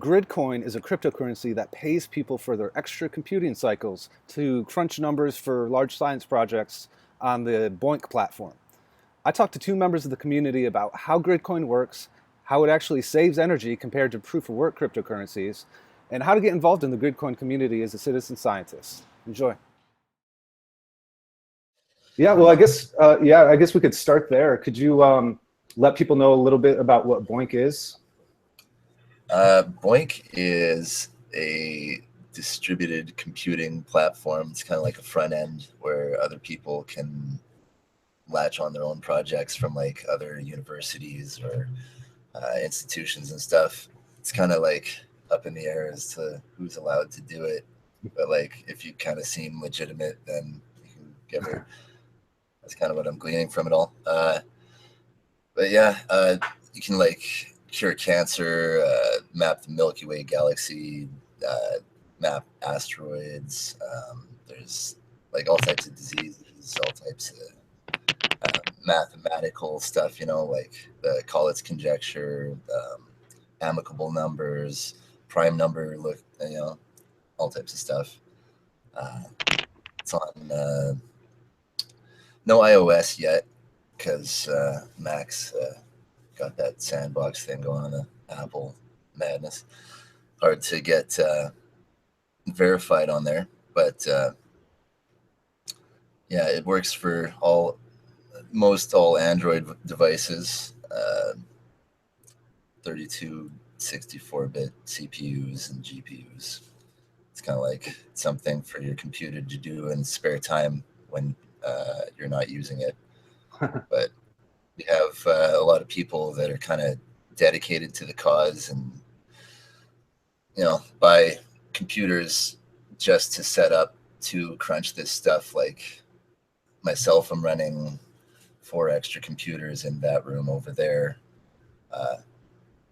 Gridcoin is a cryptocurrency that pays people for their extra computing cycles to crunch numbers for large science projects on the Bullock platform. I talked to two members of the community about how Gridcoin works, how it actually saves energy compared to proof-of-work cryptocurrencies, and how to get involved in the Gridcoin community as a citizen scientist. Enjoy. Yeah, well, I guess we could start there. Could you let people know a little bit about what Bullock is? Boink is a distributed computing platform. It's kind of like a front end where other people can latch on their own projects from like other universities or institutions and stuff. It's kind of like up in the air as to who's allowed to do it. But like, if you kind of seem legitimate, then you can give it. That's kind of what I'm gleaning from it all. But yeah, you can like cure cancer, map the Milky Way galaxy, map asteroids. There's like all types of diseases, all types of mathematical stuff, you know, like the Collett's conjecture, amicable numbers, prime number, you know, all types of stuff. It's on no iOS yet because Mac's got that sandbox thing going on, the Apple madness. Hard to get verified on there, but yeah, it works for most all Android devices, 32, 64-bit CPUs and GPUs. It's kind of like something for your computer to do in spare time when you're not using it. But we have a lot of people that are kind of dedicated to the cause and, you know, buy computers just to set up to crunch this stuff. Like myself, I'm running 4 extra computers in that room over there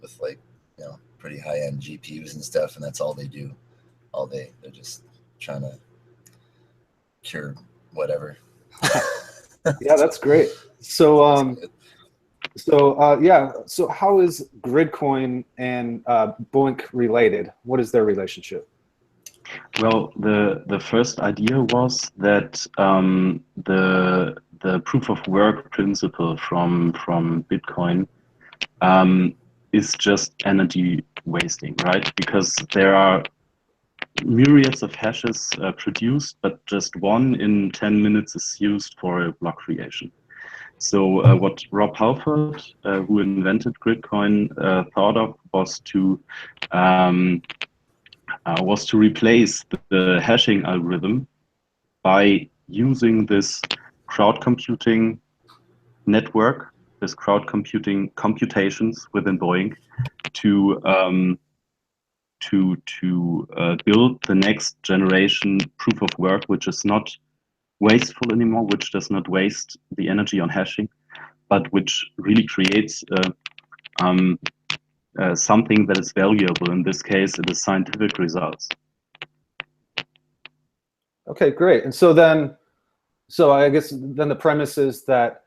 with like, you know, pretty high-end GPUs and stuff, and that's all they do all day. They're just trying to cure whatever. Yeah, that's great. So how is Gridcoin and Bullock related? What is their relationship? Well, the first idea was that the proof of work principle from Bitcoin is just energy wasting, right? Because there are myriads of hashes produced, but just 1 in 10 minutes is used for a block creation. So what Rob Halford, who invented Gridcoin, thought of was to replace the hashing algorithm by using this crowd computing network, this crowd computing computations within Boeing to build the next generation proof of work, which is not wasteful anymore, which does not waste the energy on hashing, but which really creates something that is valuable. In this case, it is scientific results. Okay, great. And so I guess then the premise is that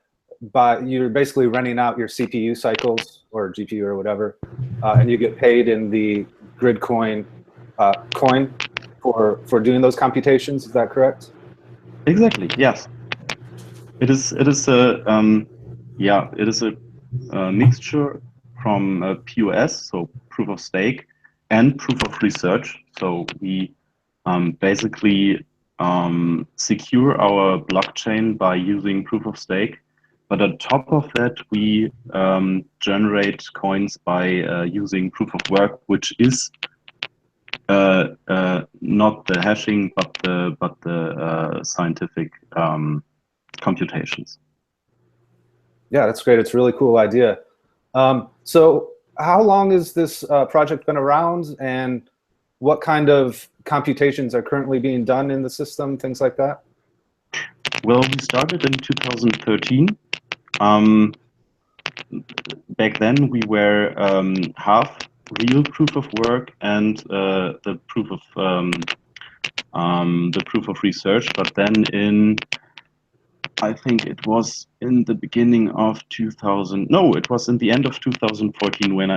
you're basically renting out your CPU cycles or GPU or whatever, and you get paid in the Gridcoin coin for doing those computations. Is that correct? Exactly. Yes. It is a mixture from POS, so proof of stake, and proof of research. So we basically secure our blockchain by using proof of stake. But on top of that, we generate coins by using proof of work, which is not the hashing, but the scientific computations. Yeah, that's great. It's a really cool idea. So how long has this project been around, and what kind of computations are currently being done in the system, things like that? Well, we started in 2013. Back then, we were half real proof of work and the proof of research. But then I think it was in the beginning of 2000. No, it was in the end of 2014 when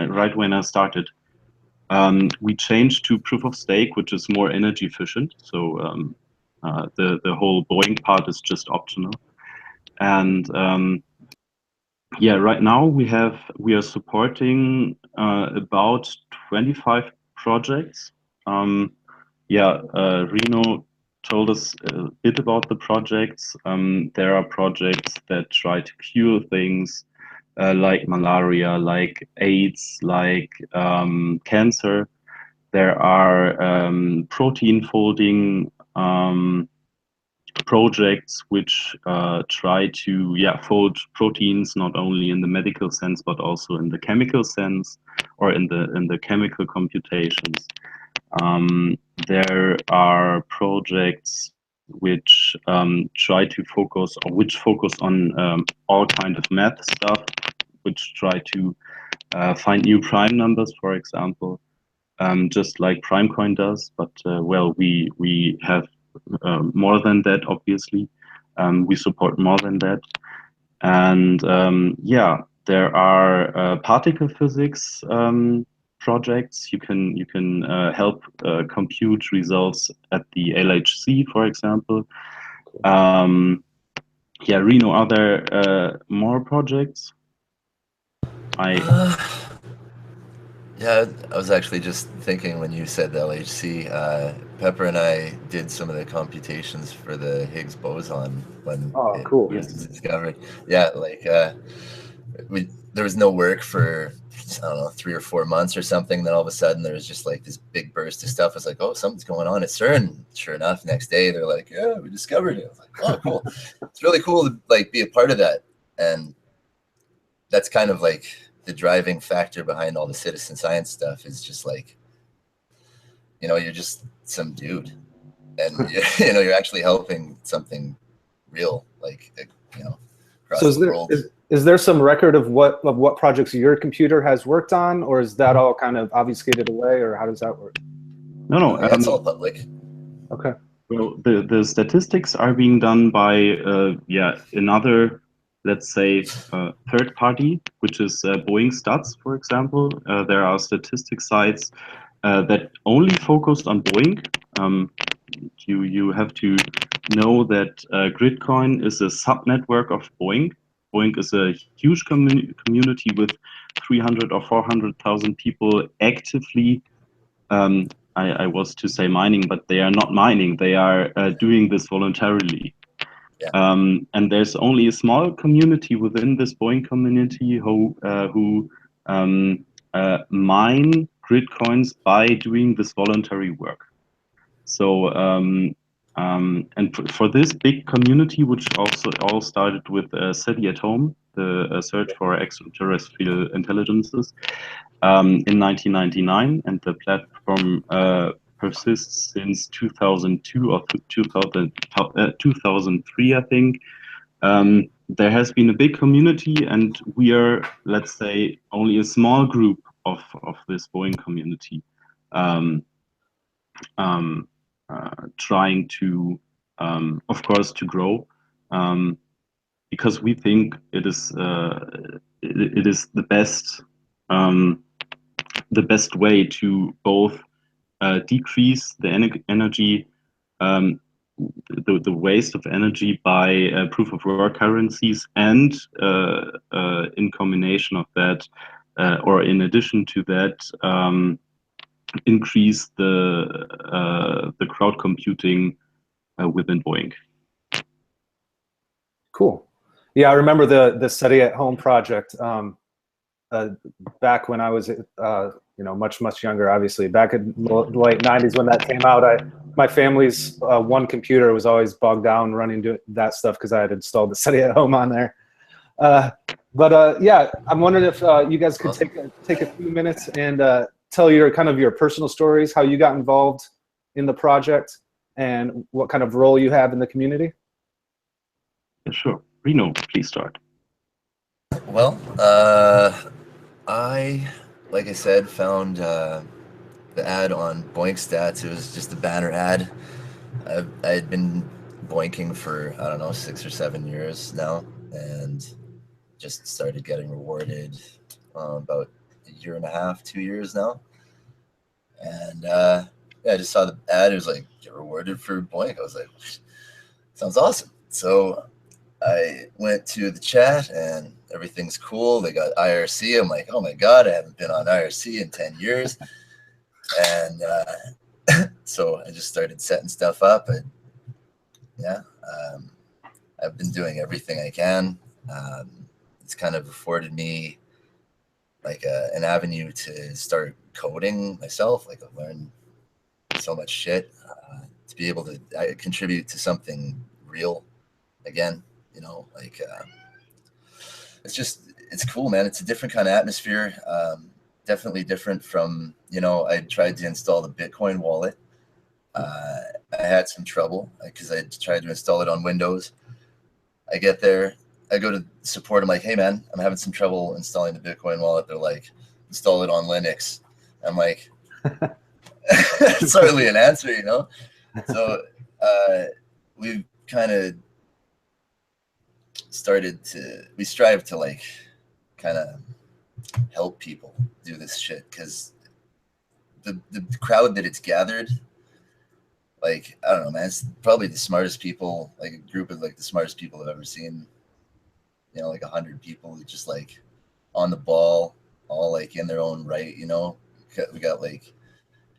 I started. We changed to proof of stake, which is more energy efficient. So the whole Boeing part is just optional. And yeah, right now we are supporting about 25 projects. Reno told us a bit about the projects. There are projects that try to cure things like malaria, like AIDS, like cancer. There are protein folding projects which try to fold proteins not only in the medical sense but also in the chemical sense or in the chemical computations. There are projects which try to focus or which focus on all kind of math stuff, which try to find new prime numbers, for example, just like Primecoin does. But we have more than that, obviously. We support more than that. And there are particle physics projects. You can help compute results at the LHC, for example. Reno, are there more projects? Yeah, I was actually just thinking when you said the LHC, Pepper and I did some of the computations for the Higgs boson when it cool. was discovered. Yeah, like there was no work for, I don't know, 3 or 4 months or something. Then all of a sudden there was just like this big burst of stuff. It's like, oh, something's going on at CERN. Sure enough, next day they're like, yeah, we discovered it. I was like, oh, cool. It's really cool to like be a part of that. And that's kind of like the driving factor behind all the citizen science stuff is just like, you're just some dude, and you're actually helping something real, like across So the world. is there some record of what projects your computer has worked on, or is that all kind of obfuscated away, or how does that work? No, it's all public. Okay. Well, the statistics are being done by another, let's say, third party, which is Boeing Stats, for example. There are statistics sites that only focus on Boeing. You have to know that Gridcoin is a subnetwork of Boeing. Boeing is a huge community with 300 or 400,000 people actively. I was to say mining, but they are not mining. They are doing this voluntarily. Yeah. And there's only a small community within this Boeing community who mine Gridcoins by doing this voluntary work. So and for this big community, which also all started with SETI at Home, the search for extraterrestrial intelligences, in 1999, and the platform persists since 2002 or 2003, I think. There has been a big community, and we are, let's say, only a small group of this Boeing community. Trying to, of course, to grow, because we think it is the best way to both decrease the energy, the waste of energy by proof of work currencies, and in combination of that, or in addition to that, increase the crowd computing within Boeing. Cool. Yeah, I remember the SETI at Home project back when I was much younger. Obviously, back in the late '90s when that came out, my family's one computer was always bogged down running that stuff because I had installed the SETI at Home on there. Yeah, I'm wondering if you guys could take a few minutes and tell your personal stories, how you got involved in the project, and what kind of role you have in the community. Yeah, sure. Reno, please start. Well, I, like I said, found the ad on Boink Stats. It was just a banner ad. I had been boinking for, I don't know, 6 or 7 years now, and just started getting rewarded about 1.5 years, 2 years now. yeah, I just saw the ad. It was like, get rewarded for Boink. I was like, sounds awesome. So I went to the chat and everything's cool. They got IRC. I'm like, oh my God, I haven't been on IRC in 10 years. And so I just started setting stuff up. And yeah, I've been doing everything I can. It's kind of afforded me like an avenue to start coding myself. Like I've learned so much shit to be able to contribute to something real again, you know, like it's cool, man. It's a different kind of atmosphere. Definitely different from, you know, I tried to install the Bitcoin wallet. I had some trouble because I tried to install it on Windows. I get there, I go to support. I'm like, hey man, I'm having some trouble installing the Bitcoin wallet. They're like, install it on Linux. I'm like, it's hardly an answer, you know? So we've kind of we strive to like kind of help people do this shit, because the crowd that it's gathered, like, I don't know, man, it's probably the smartest people, like a group of like the smartest people I've ever seen. You know, like 100 people just like on the ball, all like in their own right, you know. We got like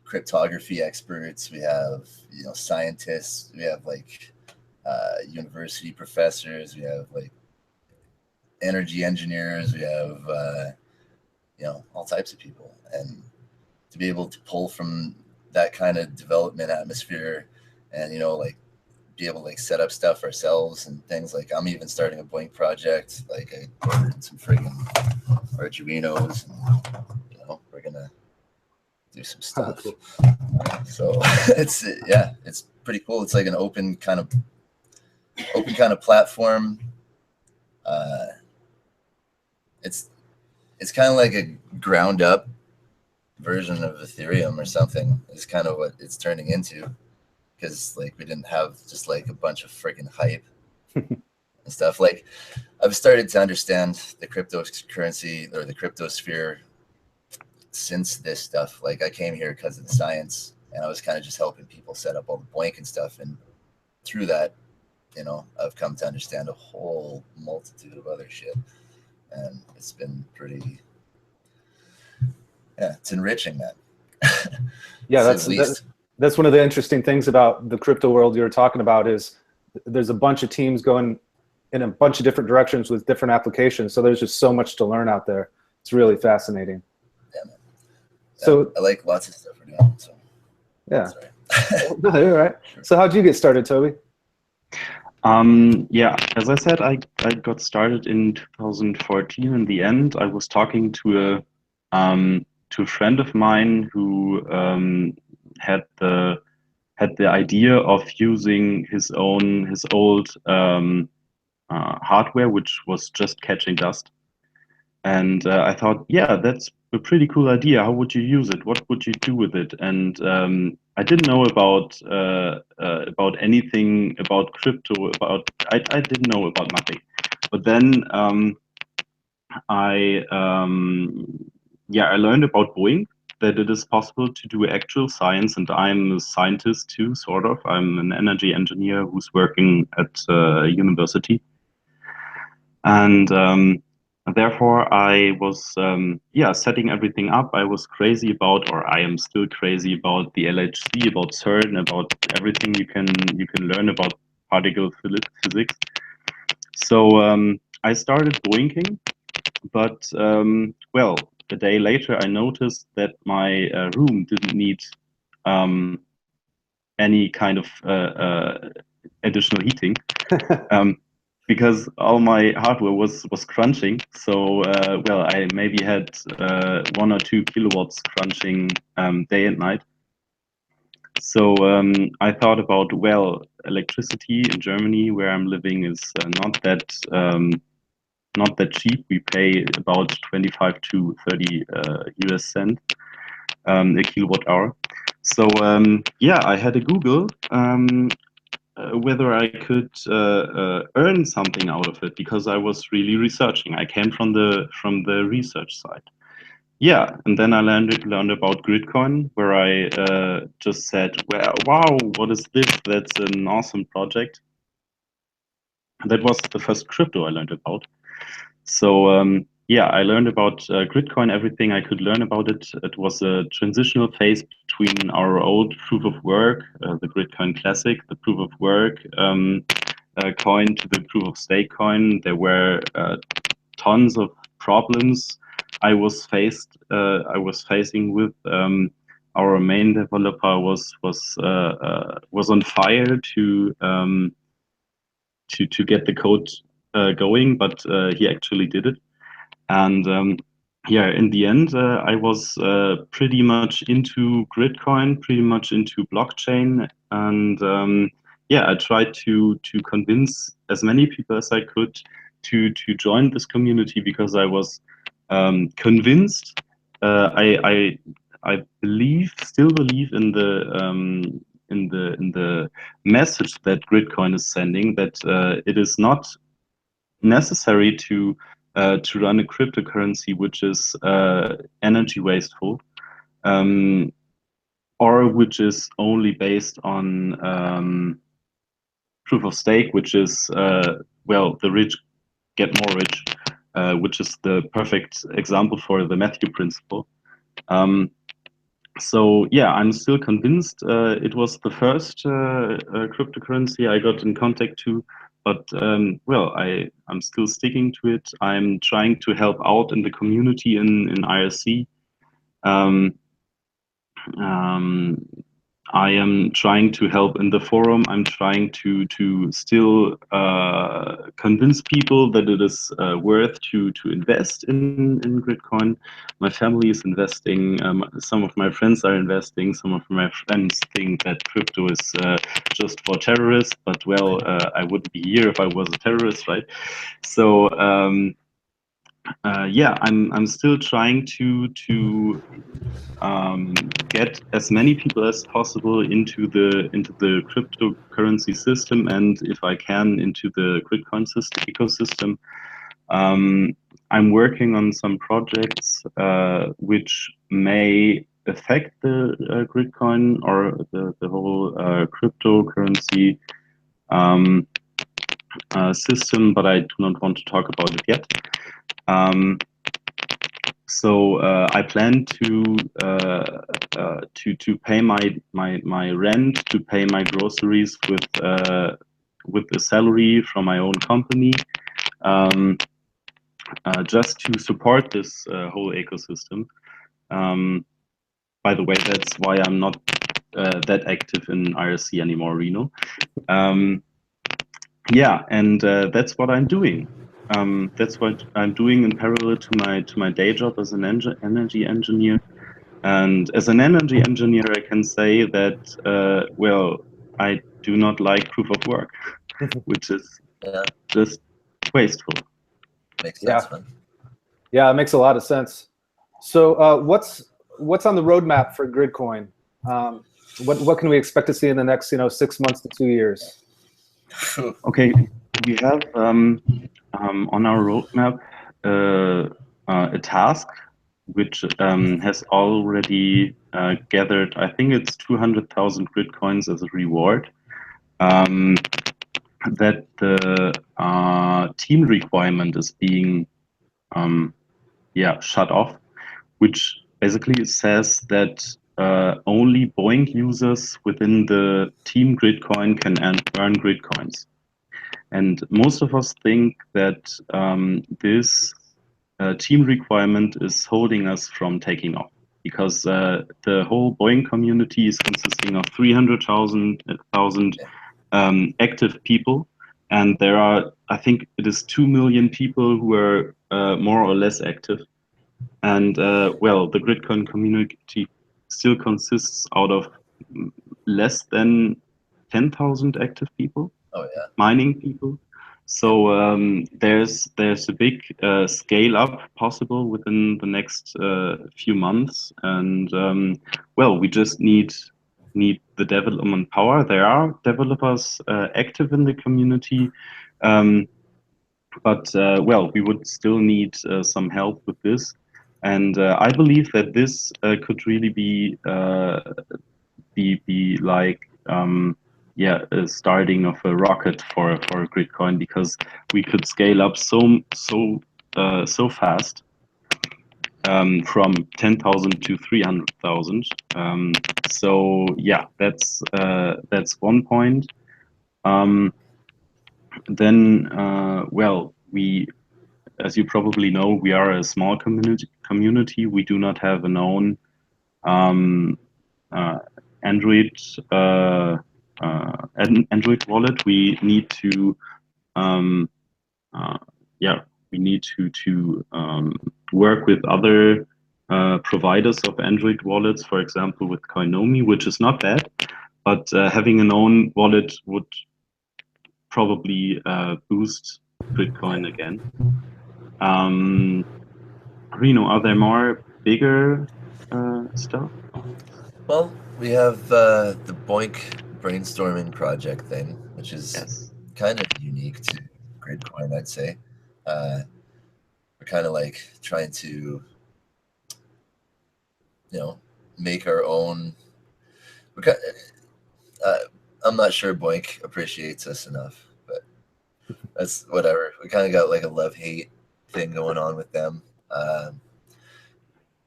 cryptography experts, we have, you know, scientists, we have like university professors, we have like energy engineers, we have you know, all types of people. And to be able to pull from that kind of development atmosphere and, you know, like be able to like set up stuff ourselves and things. Like I'm even starting a Boink project. Like I ordered some friggin' Arduinos and, you know, we're gonna do some stuff. Cool. So it's, yeah, it's pretty cool. It's like an open kind of platform. It's kind of like a ground up version of Ethereum or something, is kind of what it's turning into, because like we didn't have just like a bunch of freaking hype and stuff. Like I've started to understand the cryptocurrency or the cryptosphere since this stuff. Like I came here because of the science, and I was kind of just helping people set up all the Boink and stuff, and through that, you know, I've come to understand a whole multitude of other shit, and it's been pretty, yeah, it's enriching, man. Yeah, that's one of the interesting things about the crypto world you're talking about, is there's a bunch of teams going in a bunch of different directions with different applications. So there's just so much to learn out there. It's really fascinating. Yeah, man. So I like lots of stuff we're doing. So yeah. sorry. No, you're right. So how'd you get started, Toby? Yeah, as I said, I got started in 2014. In the end, I was talking to a friend of mine who had the idea of using his old hardware, which was just catching dust. And I thought, yeah, that's a pretty cool idea. How would you use it? What would you do with it? And I didn't know about anything about crypto. I didn't know about nothing. But then I learned about Boeing, that it is possible to do actual science, and I'm a scientist too, sort of. I'm an energy engineer who's working at a university, and therefore I was setting everything up. I was crazy about, or I am still crazy about the LHC, about CERN, about everything you can learn about particle physics. So I started boinking, but well, a day later I noticed that my room didn't need any kind of additional heating. Because all my hardware was crunching. So, well, I maybe had 1 or 2 kilowatts crunching day and night. So I thought about, well, electricity in Germany, where I'm living, is not that cheap. We pay about 25 to 30 US cent a kilowatt hour. So yeah, I had a Google. Whether I could earn something out of it, because I was really researching. I came from the research side, yeah, and then I learned about Gridcoin, where I just said, well, wow, what is this? That's an awesome project. That was the first crypto I learned about. So yeah, I learned about Gridcoin, everything I could learn about it. It was a transitional phase between our old proof of work, the Gridcoin Classic, the proof of work coin, to the proof of stake coin. There were tons of problems I was facing with. Our main developer was on fire to get the code going, but he actually did it. And yeah, in the end, I was pretty much into Gridcoin, pretty much into blockchain, and yeah, I tried to convince as many people as I could to join this community, because I was convinced. I still believe in the message that Gridcoin is sending, that it is not necessary to run a cryptocurrency which is energy wasteful, um, or which is only based on proof of stake, which is well, the rich get more rich, which is the perfect example for the Matthew principle. So yeah, I'm still convinced. It was the first cryptocurrency I got in contact to, but well, I'm still sticking to it. I'm trying to help out in the community in IRC. Um, um, I am trying to help in the forum. I'm trying to still convince people that it is worth to invest in Gridcoin. My family is investing. Some of my friends are investing. Some of my friends think that crypto is just for terrorists. But well, I wouldn't be here if I was a terrorist, right? So yeah, I'm still trying to get as many people as possible into the cryptocurrency system, and if I can, into the Gridcoin system ecosystem. I'm working on some projects which may affect the Gridcoin or the whole cryptocurrency um, system, but I do not want to talk about it yet. So I plan to pay my rent, to pay my groceries with the salary from my own company, um, just to support this whole ecosystem. By the way, that's why I'm not that active in IRC anymore, Reno. Yeah, and that's what I'm doing. That's what I'm doing in parallel to my day job as an energy engineer. And as an energy engineer, I can say that well, I do not like proof of work, which is just wasteful. Makes sense, man. Yeah, it makes a lot of sense. So what's on the roadmap for Gridcoin? What can we expect to see in the next 6 months to 2 years? Okay, we have on our roadmap a task which has already gathered, I think it's 200,000 Gridcoins as a reward. That the team requirement is being yeah, shut off, which basically says that only Boeing users within the team Gridcoin can earn Gridcoins. And most of us think that this team requirement is holding us from taking off, because the whole Boeing community is consisting of 300,000 active people, and there are, I think it is 2 million people who are more or less active. And well, the Gridcoin community still consists out of less than 10,000 active people. Oh yeah. Mining people. So there's a big scale up possible within the next few months, and well, we just need the development power. There are developers active in the community, but well, we would still need some help with this. And I believe that this could really be like a starting of a rocket for Gridcoin, because we could scale up so fast, from 10,000 to 300,000. So yeah, that's one point. Then well, we, as you probably know, we are a small community. We do not have an own uh, Android Android wallet. We need to um, uh, yeah, we need to work with other providers of Android wallets, for example, with Coinomi, which is not bad, but having an own wallet would probably boost Bitcoin again. Reno, are there more bigger stuff? Well, we have the Boink brainstorming project thing, which is Yes. kind of unique to Gridcoin, I'd say. We're kind of like trying to, make our own. We're kind I'm not sure Boink appreciates us enough, but that's whatever. We kind of got like a love-hate thing going on with them,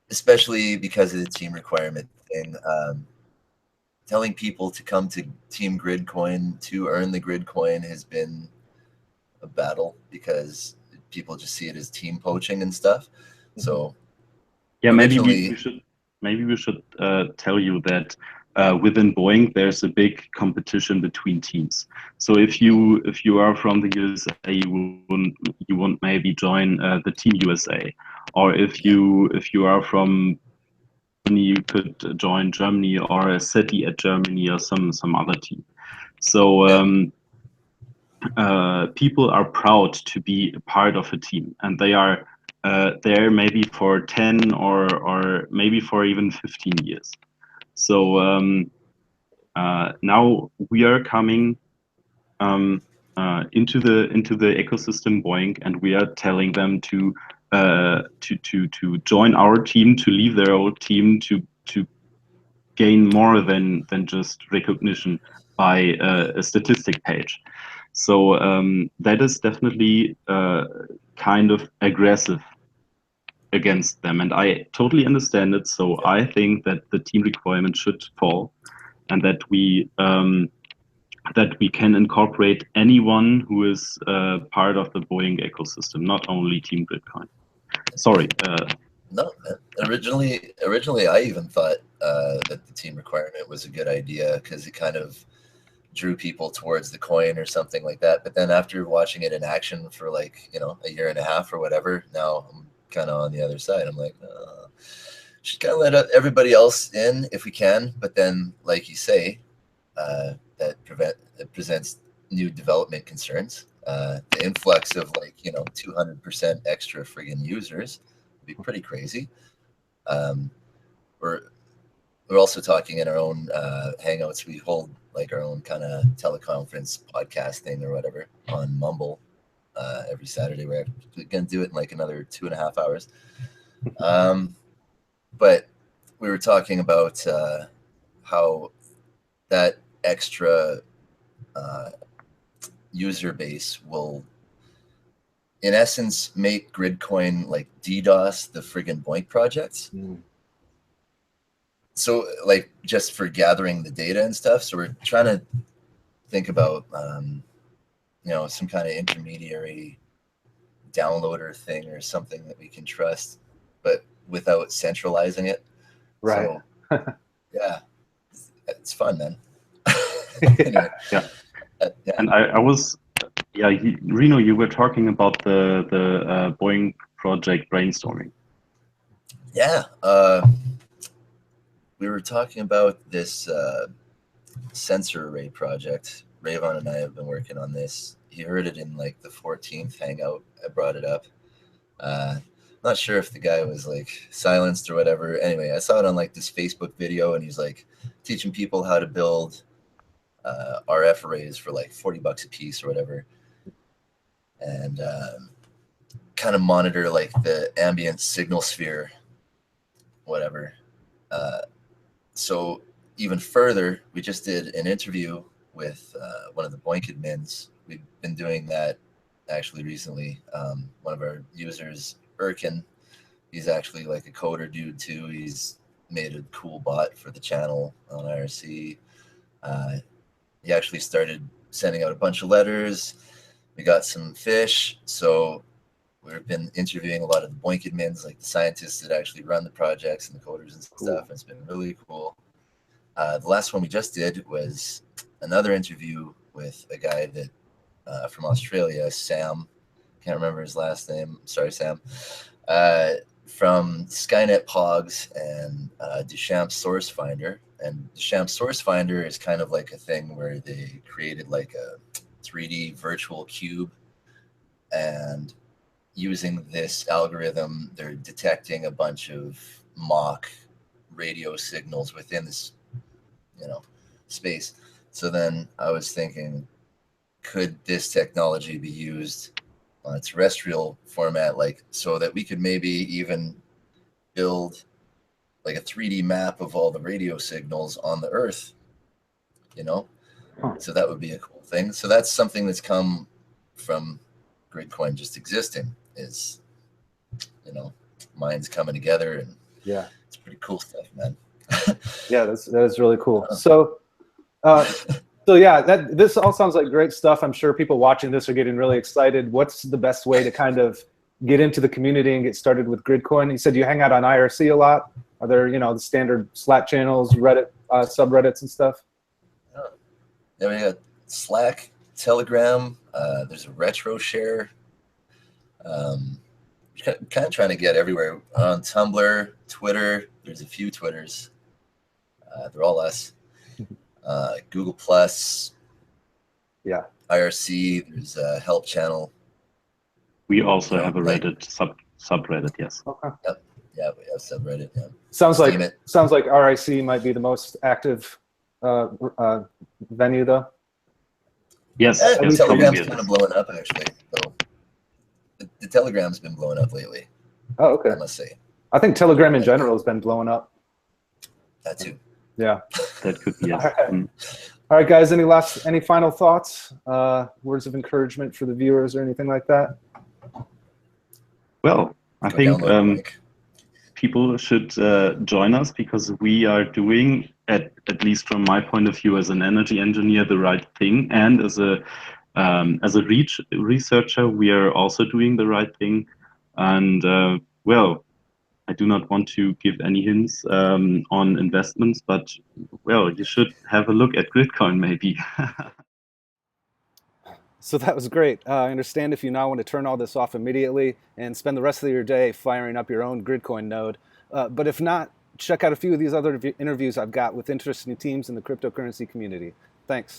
especially because of the team requirement thing. Telling people to come to Team Gridcoin to earn the Gridcoin has been a battle because people just see it as team poaching and stuff. So yeah, originally, maybe we should tell you that within Boeing there's a big competition between teams. So if you are from the USA, you won't maybe join the Team USA, or if you are from Germany, you could join Germany or a city at Germany or some other team. So people are proud to be a part of a team, and they are there maybe for 10 or maybe for even 15 years. So now we are coming into the ecosystem Boeing, and we are telling them to join our team, to leave their old team, to gain more than just recognition by a statistic page. So that is definitely kind of aggressive against them, and I totally understand it. So I think that the team requirement should fall, and that we can incorporate anyone who is part of the Boeing ecosystem, not only Team Gridcoin. Sorry. No, originally, I even thought that the team requirement was a good idea because it kind of drew people towards the coin or something like that. But then after watching it in action for like, a year and a half or whatever, now I'm kind of on the other side. I'm like, should kind of let everybody else in if we can. But then, like you say, it presents new development concerns. The influx of 200% extra friggin' users would be pretty crazy. We're also talking in our own hangouts. We hold like our own kind of teleconference podcast thing or whatever on Mumble every Saturday. We're going to do it in like another 2.5 hours. But we were talking about how that extra user base will, in essence, make Gridcoin like DDoS the friggin' Boink projects. So like just for gathering the data and stuff. So we're trying to think about, some kind of intermediary downloader thing or something that we can trust, but without centralizing it. Right. So, yeah, it's fun, man. Anyway, yeah. And I was, Reno, you were talking about the Boeing project brainstorming. Yeah. We were talking about this sensor array project. Rayvon and I have been working on this. He heard it in like the 14th hangout. I brought it up. Not sure if the guy was like silenced or whatever. Anyway, I saw it on like this Facebook video, and he's like teaching people how to build RF arrays for like $40 a piece or whatever, and kind of monitor like the ambient signal sphere whatever. So even further, we just did an interview with one of the Boink admins. We've been doing that actually recently. One of our users, Erkin, he's actually like a coder dude too. He's made a cool bot for the channel on IRC. He actually started sending out a bunch of letters. We got some fish. So we've been interviewing a lot of the Boink admins, like the scientists that actually run the projects and the coders and stuff. And it's been really cool. The last one we just did was another interview with a guy that from Australia, Sam. Can't remember his last name. Sorry, Sam. From Skynet Pogs and Duchamp Source Finder. And Duchamp Source Finder is kind of like a thing where they created like a 3D virtual cube, and using this algorithm, they're detecting a bunch of mock radio signals within this, space. So then I was thinking, could this technology be used on a terrestrial format, like so that we could maybe even build like a 3D map of all the radio signals on the Earth, So that would be a cool thing. So that's something that's come from Gridcoin just existing, is, minds coming together, and it's pretty cool stuff, man. Yeah, that is really cool. So this all sounds like great stuff. I'm sure people watching this are getting really excited. What's the best way to kind of get into the community and get started with Gridcoin? You said you hang out on IRC a lot. Are there, the standard Slack channels, Reddit, subreddits and stuff? Yeah, we got Slack, Telegram. There's a retro share. Kind of trying to get everywhere. On Tumblr, Twitter. There's a few Twitters. They're all us. Google Plus. Yeah. IRC. There's a help channel. We also have a Reddit subreddit. Yes. Okay. Yep. Yeah, we have subreddit. Yeah. Sounds like RIC might be the most active venue, though. Yes. Telegram's kind of blowing up, actually. So the Telegram's been blowing up lately. Oh, okay. I must say. I think Telegram in general has been blowing up. That too. Yeah. That could be. Yes. All right, guys. Any final thoughts? Words of encouragement for the viewers or anything like that? Well, I think people should join us, because we are doing, at least from my point of view as an energy engineer, the right thing, and as a researcher, we are also doing the right thing. And I do not want to give any hints on investments, but you should have a look at Gridcoin maybe. So that was great. I understand if you now want to turn all this off immediately and spend the rest of your day firing up your own Gridcoin node. But if not, check out a few of these other interviews I've got with interesting teams in the cryptocurrency community. Thanks.